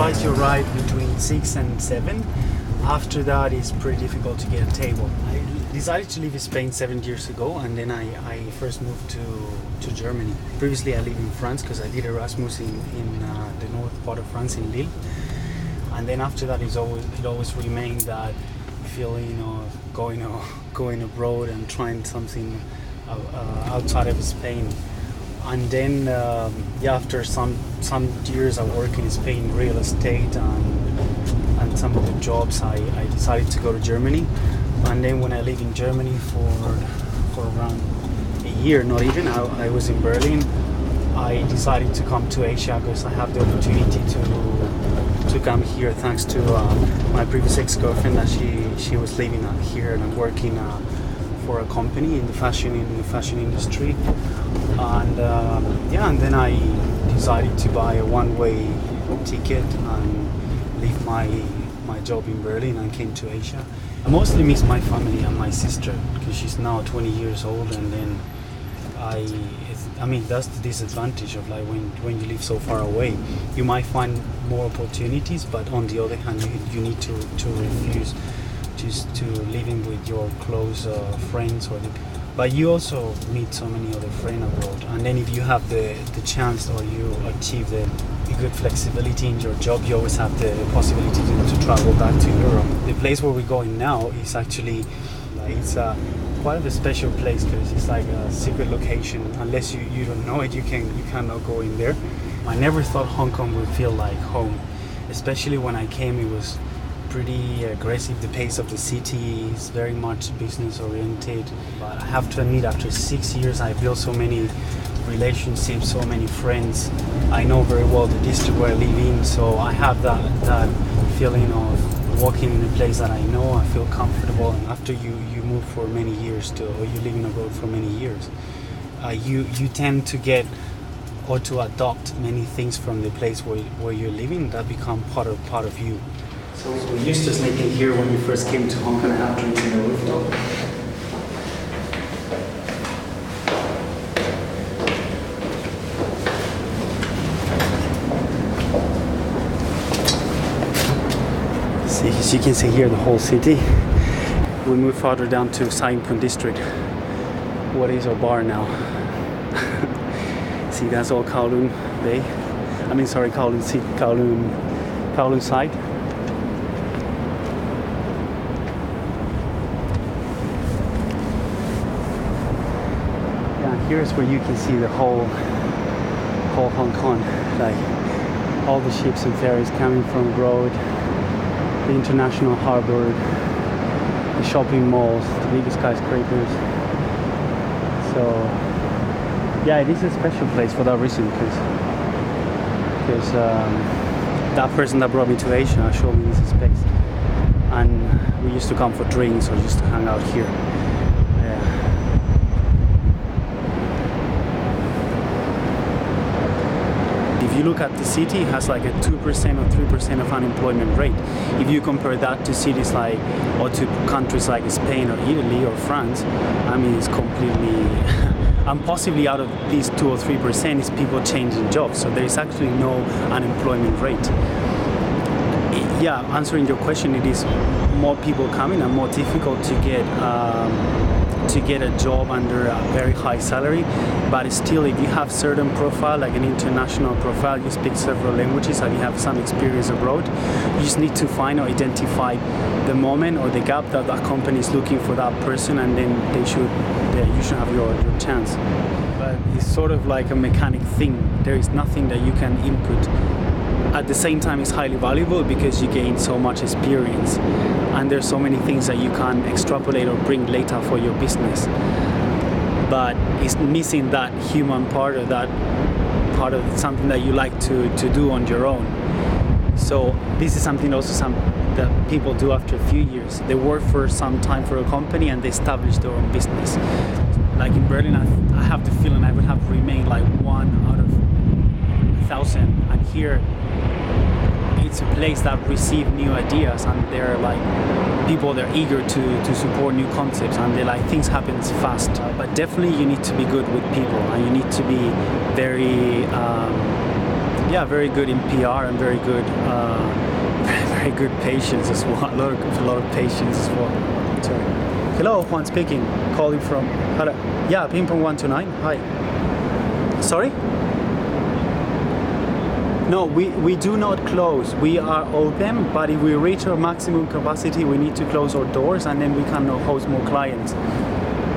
twice your ride between 6 and 7. After that, it's pretty difficult to get a table. I decided to live in Spain 7 years ago, and then I first moved to Germany. Previously, I lived in France because I did Erasmus in the north part of France, in Lille. And then after that, it always remained that feeling of going abroad and trying something outside of Spain. And then after some years I work in Spain, real estate and some of the jobs, I decided to go to Germany. And then when I lived in Germany for around a year, not even, I was in Berlin. I decided to come to Asia because I have the opportunity to come here thanks to my previous ex-girlfriend, that she was living here and working for a company in the fashion industry. And and then I decided to buy a one-way ticket and leave my job in Berlin and came to Asia. I mostly miss my family and my sister because she's now 20 years old, and then that's the disadvantage of like when you live so far away. You might find more opportunities, but on the other hand, you need to refuse just to living with your close friends but you also meet so many other friends abroad. And then if you have the chance, or you achieve a good flexibility in your job, you always have the possibility to travel back to Europe. The place where we're going now is actually it's quite a special place because it's like a secret location. Unless you don't know it, you cannot go in there. I never thought Hong Kong would feel like home, especially when I came. It was pretty aggressive. The pace of the city is very much business oriented. But I have to admit, after 6 years, I built so many relationships, so many friends. I know very well the district where I live in, so I have that feeling of walking in a place that I know. I feel comfortable. And after you move for many years or you live in abroad for many years, you tend to get or to adopt many things from the place where you're living that become part of you. So we used to sneak in here when we first came to Hong Kong and have drinks in the rooftop. See, as you can see here, the whole city. We move farther down to Sai Pun district. What is our bar now? See, that's all Kowloon Bay. Kowloon side. Here's where you can see the whole Hong Kong, like all the ships and ferries coming from abroad, the international harbor, the shopping malls, the biggest skyscrapers. So yeah, it is a special place for that reason, because that person that brought me to Asia showed me this space, and we used to come for drinks or just to hang out here. If you look at the city, it has like a 2% or 3% of unemployment rate. If you compare that to cities or to countries like Spain or Italy or France, it's completely, and possibly out of these 2 or 3% is people changing jobs. So there is actually no unemployment rate. Yeah, answering your question, it is more people coming and more difficult to get a job under a very high salary. But still, if you have certain profile, like an international profile, you speak several languages and you have some experience abroad, you just need to find or identify the moment or the gap that company is looking for that person, and then you should have your chance. But it's sort of like a mechanic thing. There is nothing that you can input. At the same time, it's highly valuable because you gain so much experience, and there's so many things that you can extrapolate or bring later for your business. But it's missing that human part, or that part of something that you like to do on your own. So this is something that people do after a few years. They work for some time for a company and they establish their own business. Like in Berlin, I have the feeling I would have remained like 1 out of 1,000, and here it's a place that receive new ideas, and they're like people, they're eager to support new concepts, and they like things happen fast. But definitely you need to be good with people, and you need to be very yeah, very good in PR and very good, very good patience as well. A lot of patience as well. Sorry. Hello, Juan speaking. Calling from. Hello. Yeah, Ping Pong 129. Hi. Sorry. No, we do not close. We are open, but if we reach our maximum capacity, we need to close our doors, and then we can host more clients.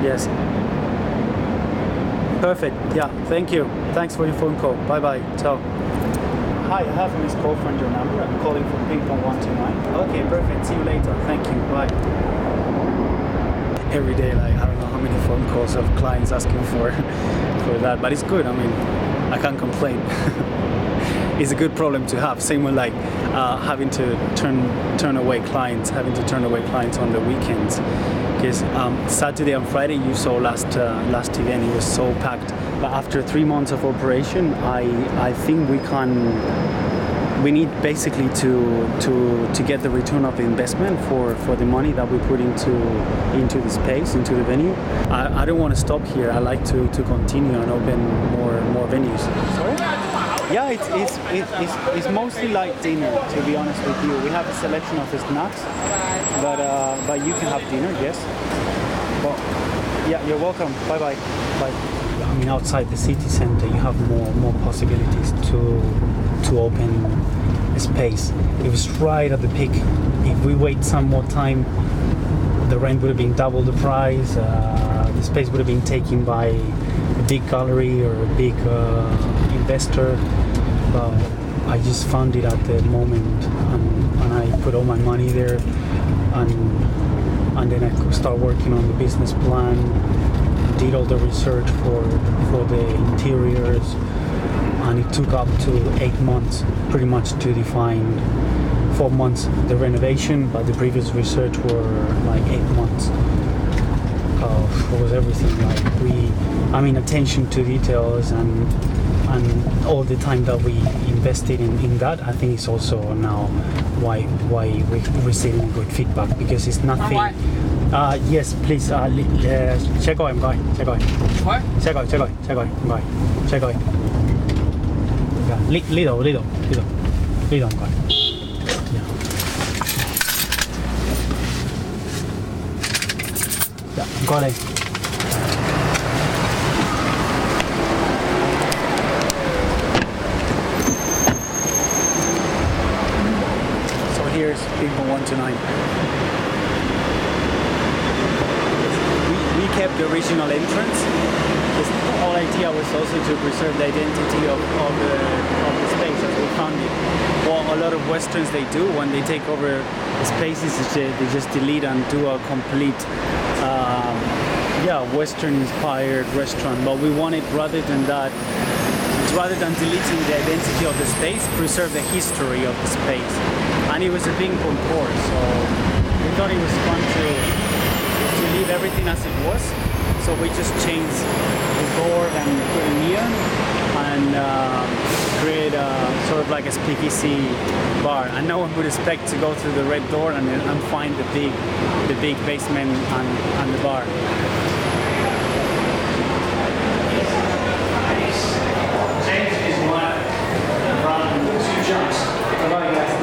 Yes. Perfect. Yeah. Thank you. Thanks for your phone call. Bye bye. Ciao. Hi, I have a missed call from your number. I'm calling from Ping Pong 129. Okay, perfect. See you later. Thank you. Bye. Every day, like, I don't know how many phone calls of clients asking for that, but it's good. I mean, I can't complain. It's a good problem to have. Same with like having to turn away clients, on the weekends. Because Saturday and Friday, you saw last event, it was so packed. But after 3 months of operation, I think we need basically to get the return of the investment for the money that we put into the space, into the venue. I don't want to stop here. I like to continue and open more venues. Sorry? Yeah, it's mostly like dinner, to be honest with you. We have a selection of snacks, but you can have dinner, yes. Well, yeah, you're welcome. Bye bye. Bye. I mean, outside the city center, you have more possibilities to open a space. It was right at the peak. If we wait some more time, the rent would have been double the price. The space would have been taken by a big gallery or a big investor. But I just found it at the moment, and I put all my money there, and then I could start working on the business plan. Did all the research for the interiors, and it took up to 8 months pretty much to define. 4 months the renovation, but the previous research were like 8 months. Was everything like attention to details and all the time that we invested in that. I think it's also now why we're receiving good feedback, because it's nothing. Yes, please. Check out, I'm going. Check out. What? Check out. I'm going. Check out. Little. I'm going. Yeah, qua đây. So here's people 129. We kept the original entrance. The whole idea was also to preserve the identity of the space as we found it. What a lot of Westerns they do when they take over spaces is they just delete and do a complete Western-inspired restaurant. But we wanted, rather than deleting the identity of the space, preserve the history of the space. And it was a ping pong court, so we thought it was fun to leave everything as it was. So we just changed the board and put a neon and create sort of like a speakeasy bar. And no one would expect to go through the red door and find the big basement and the bar.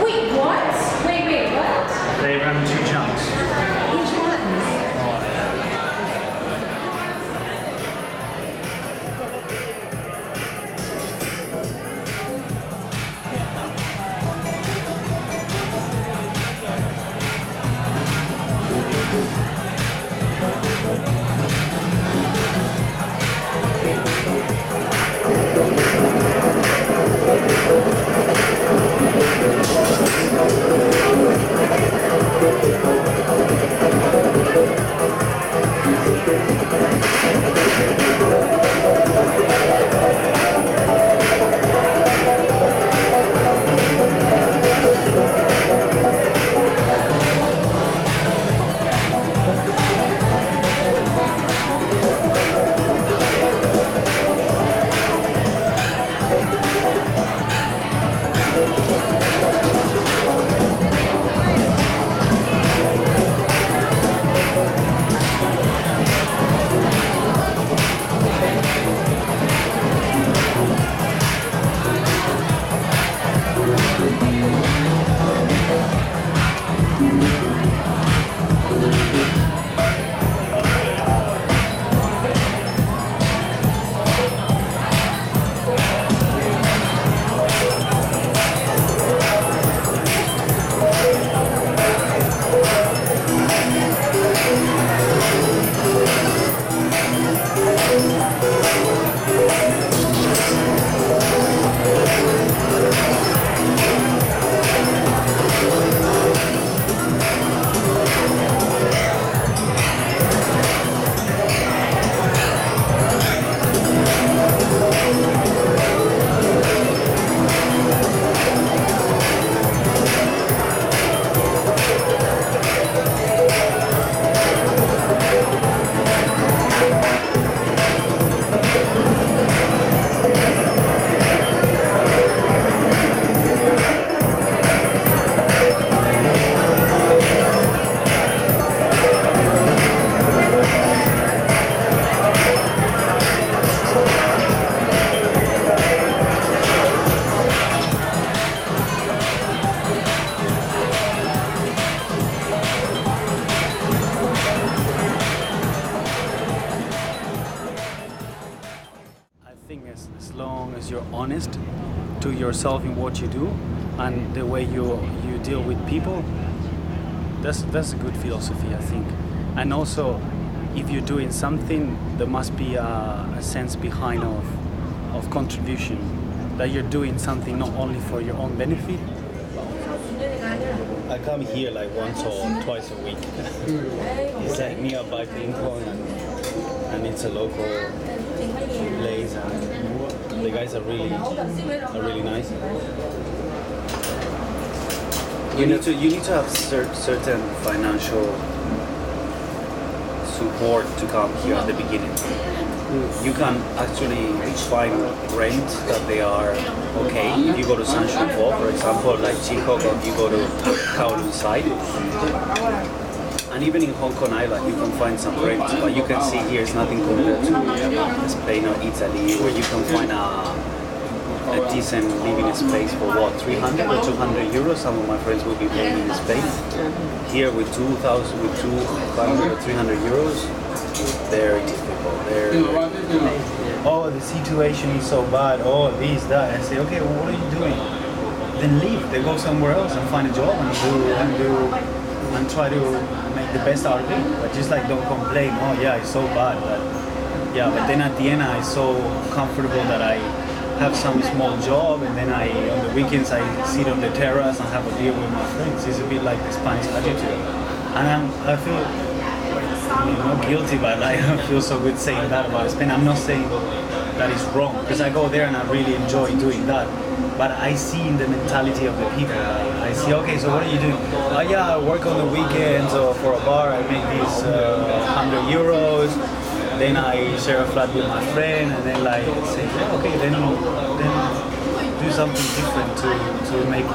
Wait, what? Wait, what? They run 2 chunks. Which ones? think as long as you're honest to yourself in what you do and the way you deal with people, that's a good philosophy, I think. And also, if you're doing something, there must be a sense behind of contribution, that you're doing something not only for your own benefit. I come here like once or twice a week. It's like nearby ping pong, and it's a local place, and the guys are really nice. You need to have certain financial support to come here at the beginning. You can actually find rent that they are okay. If you go to Sunshine Fall, for example, like Chico, if you go to Kowloon side, and even in Hong Kong Island, you can find some rents. But you can see here it's nothing compared to Spain or Italy, where you can find a decent living space for what, 300 or 200 euros. Some of my friends will be paying in Spain. Here with 2,000, with 200 or 300 euros, very difficult. Oh, the situation is so bad. Oh, this, that. I say, okay, well, what are you doing? Then leave. They go somewhere else and find a job and try to make the best out of it. But just like don't complain. Oh yeah, it's so bad. But then at the end, I'm so comfortable that I have some small job, and then on the weekends I sit on the terrace and have a beer with my friends. It's a bit like the Spanish attitude, and I feel not guilty, but I don't feel so good saying that about Spain. I'm not saying that it's wrong, because I go there and I really enjoy doing that. But I see in the mentality of the people, I see, okay, so what are you doing? Oh yeah, I work on the weekends, or for a bar I make these 100 euros. Then I share a flat with my friend, and then like say, yeah, okay, then do something different to make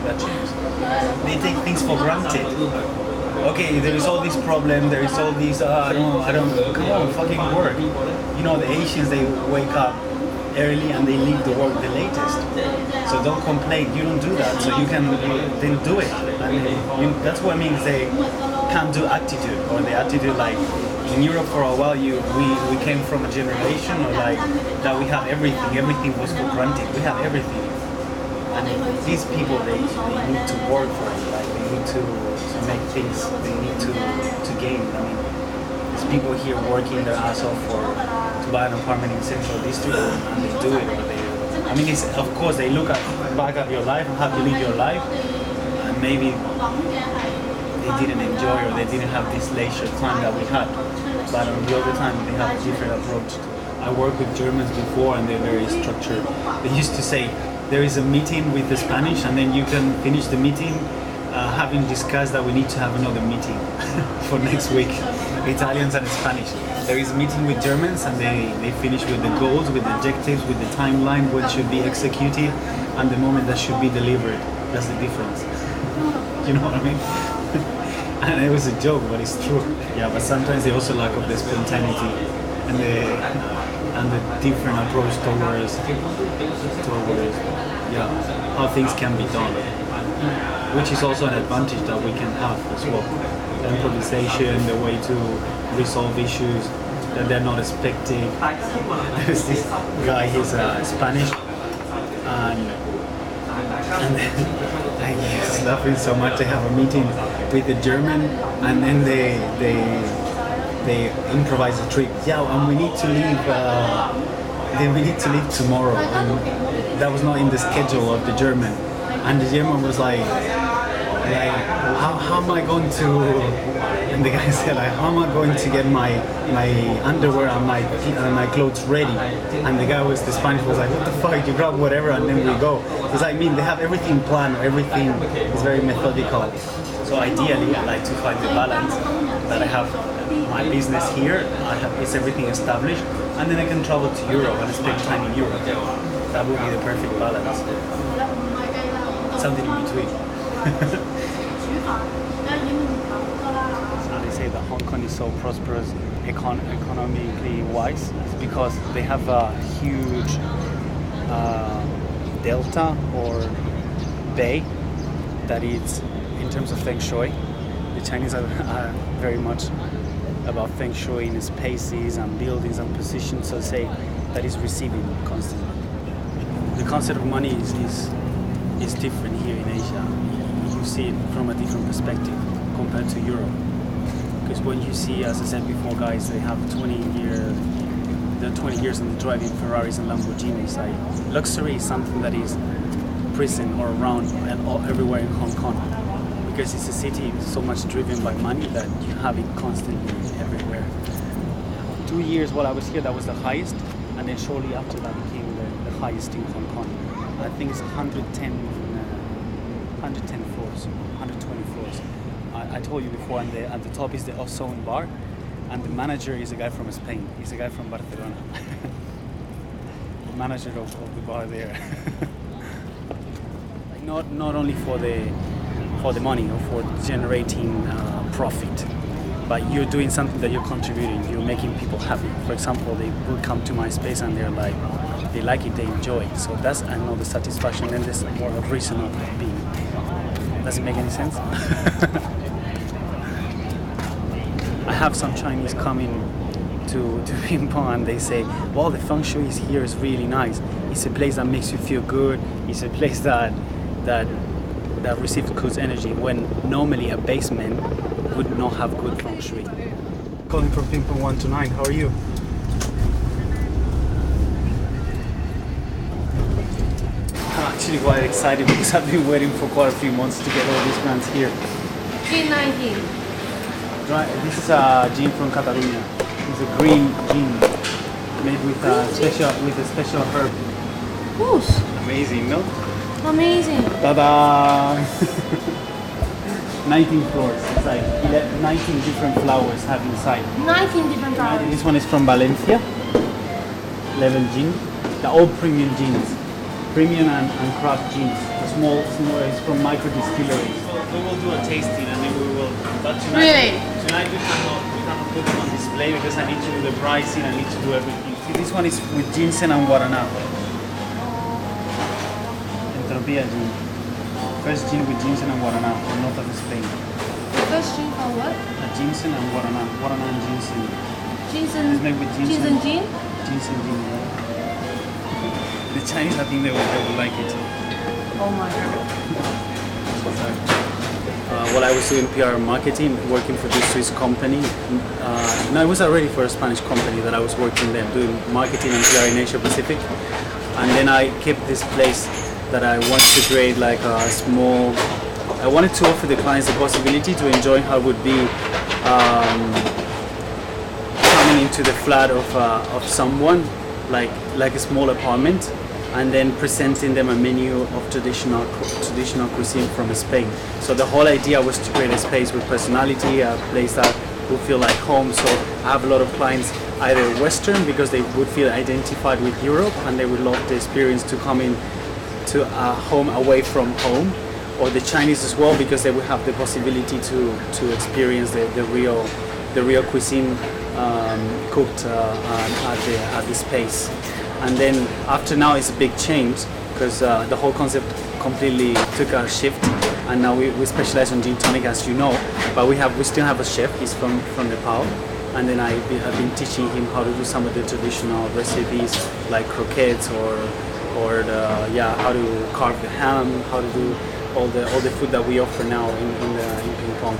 that change. They take things for granted. Okay, there is all this problem, there is all these, I don't, come on, fucking work. You know, the Asians, they wake up early and they leave the work the latest. So don't complain, you don't do that, so you then do it. And that's what I mean, they can't do attitude, or the attitude like, in Europe for a while, we came from a generation of like, that we have everything was for granted, we have everything. And these people, they need to work for it, like they need to make things, they need to gain. I mean, there's people here working their ass off to buy an apartment in Central District, and they do it, I mean, of course they look back at your life and how you live your life, and maybe they didn't enjoy, or they didn't have this leisure time that we had. But on the other time, they have a different approach. I worked with Germans before, and they're very structured. They used to say, there is a meeting with the Spanish, and then you can finish the meeting having discussed that we need to have another meeting for next week. Italians and Spanish. There is a meeting with Germans, and they finish with the goals, with the objectives, with the timeline, what should be executed, and the moment that should be delivered. That's the difference. You know what I mean? And it was a joke, but it's true. Yeah, but sometimes they also lack of the spontaneity and the different approach towards how things can be done, which is also an advantage that we can have as well. The improvisation, the way to resolve issues that they're not expecting. There's this guy, he's Spanish, and he's laughing so much. They have a meeting with the German, and then they improvise a trip. Yeah, and we need to leave. Then we need to leave tomorrow, and that was not in the schedule of the German. And the German was like how am I going to? And the guy said, like, how am I going to get my underwear and my clothes ready? And the guy the Spanish was like, what the fuck? You grab whatever and then we go. Because I mean, they have everything planned, everything is very methodical. So ideally, I like to find the balance that I have my business here, it's everything established, and then I can travel to Europe and spend time in Europe. That would be the perfect balance. Something in between. So they say that Hong Kong is so prosperous economically wise because they have a huge delta or bay that is, in terms of feng shui, the Chinese are very much about feng shui in spaces and buildings and positions, so say that is receiving constantly. The concept of money is different here in Asia. You see it from a different perspective compared to Europe. Because when you see, as I said before, guys, they have 20 years on the driving Ferraris and Lamborghinis. Like, luxury is something that is present or around and everywhere in Hong Kong. Because it's a city so much driven by money that you have it constantly everywhere. 2 years while I was here, that was the highest, and then shortly after that became the highest in Hong Kong. I think it's 110 floors, 120 floors. I told you before, and at the top is the Ozone Bar, and the manager is a guy from Spain. He's a guy from Barcelona. The manager of the bar there. Not only for the money or for generating profit, but you're doing something that you're contributing. You're making people happy. For example, they will come to my space and they're like, they like it, they enjoy it. So that's another satisfaction, and there's more of reason of being. Does it make any sense? I have some Chinese coming to ping pong, and they say, well, the feng shui here is really nice. It's a place that makes you feel good. It's a place that receives good energy, when normally a basement would not have good feng shui. Calling from ping pong 1 to 9. How are you? I'm actually quite excited because I've been waiting for quite a few months to get all these plants here. Gin 19. This is a gin from Catalonia. It's a green gin made with a special herb. Whoosh. Amazing, no? Amazing. Ta-da! 19 floors. It's like 19 different flowers have inside. 19 different flowers. This one is from Valencia. Level gin. The all premium gins. Premium and craft gins. Small, it's from micro distilleries. We will do a tasting, and then we will. But tonight we cannot put them on display because I need to do the pricing. I need to do everything. See, this one is with ginseng and guarana. Entropia gin. First gin with ginseng and guarana from north of Spain. First gin for what? Ginseng and guarana. Guarana and ginseng. Ginseng. It's made with ginseng. Ginseng gin? Ginseng gin, yeah. The Chinese, I think they will like it. Oh my god. While I was doing PR marketing, working for this Swiss company, no, it was already for a Spanish company that I was working there, doing marketing and PR in Asia Pacific. And then I kept this place that I wanted to create like a small, I wanted to offer the clients the possibility to enjoy how it would be coming into the flat of someone, like a small apartment, and then presenting them a menu of traditional cuisine from Spain. So the whole idea was to create a space with personality, a place that would feel like home. So I have a lot of clients either Western because they would feel identified with Europe and they would love the experience to come in to a home away from home, or the Chinese as well because they would have the possibility to experience the real cuisine cooked at the space. And then after now it's a big change because the whole concept completely took a shift, and now we specialize on gin tonic, as you know, but we still have a chef. He's from Nepal, and then I've been teaching him how to do some of the traditional recipes like croquettes or how to carve the ham, how to do all the food that we offer now in ping pong.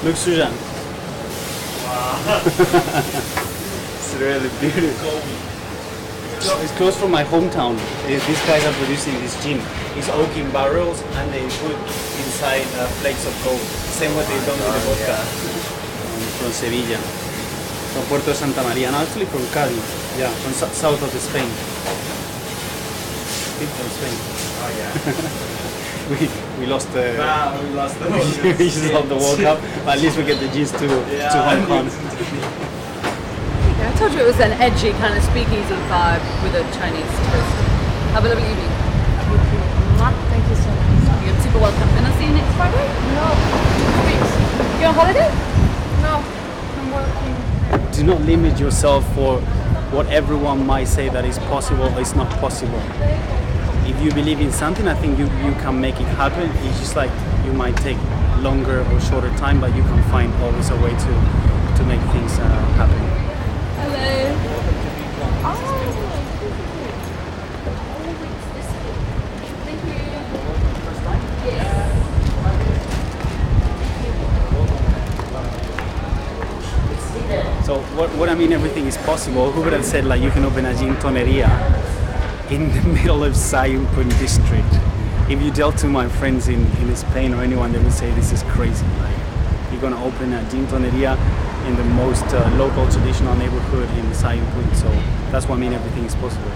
Look, Sujan. Wow. It's really beautiful. It's close from my hometown. These guys are producing this gin. It's oak in barrels and they put inside flakes of gold. Same what they've done with the vodka. From Sevilla. From Puerto Santa Maria. And actually from Cali. Yeah, from south of Spain. From Spain. Oh yeah. We lost the we just lost the World Cup. But at least we get the gins to Hong Kong. I told you it was an edgy kind of speakeasy vibe with a Chinese twist. Have a lovely evening. Thank you so much. You're super welcome. And I'll see you next Friday? No. 2 weeks. You're on holiday? No. I'm working. Do not limit yourself for what everyone might say that is possible or is not possible. If you believe in something, I think you can make it happen. It's just like you might take longer or shorter time, but you can find always a way to make things happen. Hello. So what I mean, everything is possible. Who would have said like you can open a gin toneria in the middle of Sayumpun district? If you dealt to my friends in Spain or anyone, they would say this is crazy. Like you're gonna open a gin toneria in the most local traditional neighborhood in Sayumpun. So that's what I mean, everything is possible.